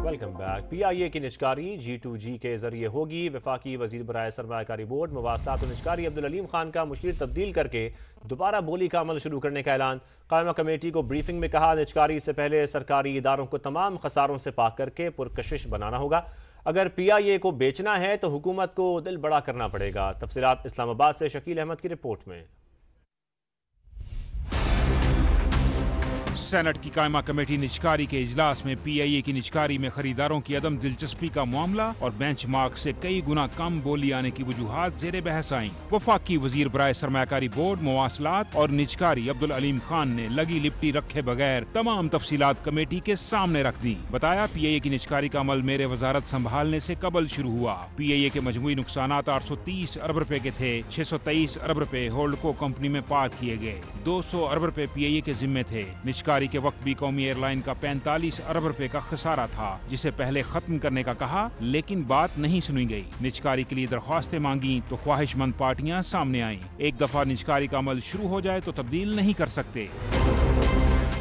Welcome back. پی آئی اے کی نجکاری G2G کے ذریعے ہوگی۔ وفاقی وزیر برائے سرمایہ کاری بورڈ مواصلات و نجکاری عبدالعلیم خان کا مشیر تبدیل کر کے دوبارہ بولی کا عمل شروع کرنے کا اعلان۔ قائمہ کمیٹی کو بریفنگ میں کہا نجکاری سے پہلے سرکاری اداروں کو تمام خساروں سے پاک کر کے پرکشش بنانا ہوگا۔ اگر پی آئی اے کو بیچنا ہے تو حکومت کو دل بڑا کرنا پڑے گا۔ تفصیلات اسلام آباد سے شکیل احمد کی رپورٹ میں۔ سینٹ کی قائمہ کمیٹی نجکاری کے اجلاس میں پی آئی اے کی نجکاری میں خریداروں کی عدم دلچسپی کا معاملہ اور بینچ مارک سے کئی گنا کم بولی آنے کی وجوہات زیر بحث آئیں۔ وفاقی وزیر برائے سرمایہ کاری بورڈ مواصلات اور نجکاری عبدالعلیم خان نے لگی لپٹی رکھے بغیر تمام تفصیلات کمیٹی کے سامنے رکھ دی۔ بتایا پی آئی اے کی نجکاری کا عمل میرے وزارت سنبھالنے سے قبل شروع ہوا۔ پی آئی اے کے مجموعی نقصانات 830 ارب روپے کے تھے۔ 623 ارب روپے ہولڈ کو کمپنی میں پارک کیے گئے۔ 200 ارب روپے پی آئی اے کے ذمے تھے۔ نجکاری کے وقت بھی قومی ایئر لائن کا 45 ارب روپے کا خسارہ تھا، جسے پہلے ختم کرنے کا کہا لیکن بات نہیں سنی گئی۔ نجکاری کے لیے درخواستیں مانگی تو خواہش مند پارٹیاں سامنے آئیں۔ ایک دفعہ نجکاری کا عمل شروع ہو جائے تو تبدیل نہیں کر سکتے۔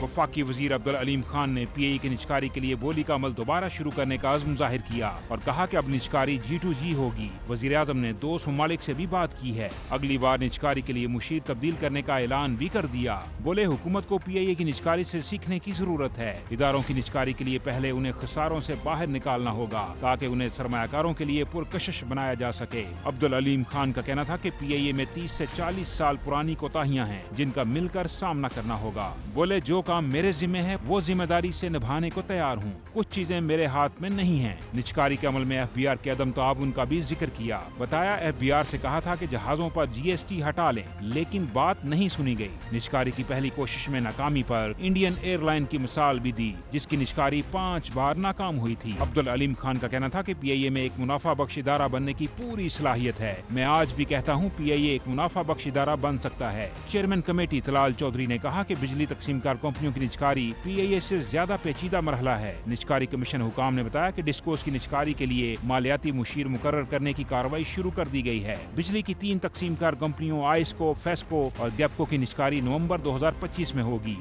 وفاقی وزیر عبدالعلیم خان نے پی آئی اے کی نجکاری کے لیے بولی کا عمل دوبارہ شروع کرنے کا عزم ظاہر کیا اور کہا کہ اب نجکاری G2G ہوگی۔ وزیر اعظم نے 2 ممالک سے بھی بات کی ہے۔ اگلی بار نجکاری کے لیے مشیر تبدیل کرنے کا اعلان بھی کر دیا۔ بولے حکومت کو پی آئی اے کی نجکاری سے سیکھنے کی ضرورت ہے۔ اداروں کی نجکاری کے لیے پہلے انہیں خساروں سے باہر نکالنا ہوگا تاکہ انہیں سرمایہ کاروں کے لیے پرکشش بنایا جا سکے۔ عبدالعلیم خان کا کہنا تھا کہ پی آئی اے میں 30 سے 40 سال پرانی کوتاہیاں ہیں جن کا مل کر سامنا کرنا ہوگا۔ بولے جو کام میرے ذمہ ہے وہ ذمہ داری سے نبھانے کو تیار ہوں۔ کچھ چیزیں میرے ہاتھ میں نہیں ہیں۔ نجکاری کے عمل میں ایف بی آر کے عدم تعاون کا بھی ذکر کیا۔ بتایا ایف بی آر سے کہا تھا کہ جہازوں پر جی ایس ٹی ہٹا لیں لیکن بات نہیں سنی گئی۔ نجکاری کی پہلی کوشش میں ناکامی پر انڈین ایئر لائن کی مثال بھی دی جس کی نجکاری 5 بار ناکام ہوئی تھی۔ عبدالعلیم خان کا کہنا تھا کہ پی آئی اے میں ایک منافع بخش ادارہ بننے کی پوری صلاحیت ہے۔ میں آج بھی کہتا ہوں پی آئی اے ایک منافع بخش ادارہ بن سکتا ہے۔ چیئرمین کمیٹی طلال چودھری نے کہا کہ بجلی تقسیم کار کمپنیوں کی نجکاری پی آئی اے سے زیادہ پیچیدہ مرحلہ ہے۔ نجکاری کمیشن حکام نے بتایا کہ ڈسکوز کی نجکاری کے لیے مالیاتی مشیر مقرر کرنے کی کارروائی شروع کر دی گئی ہے۔ بجلی کی 3 تقسیم کار کمپنیوں آئسکو، فیسکو اور گیپکو کی نجکاری نومبر 2025 میں ہوگی۔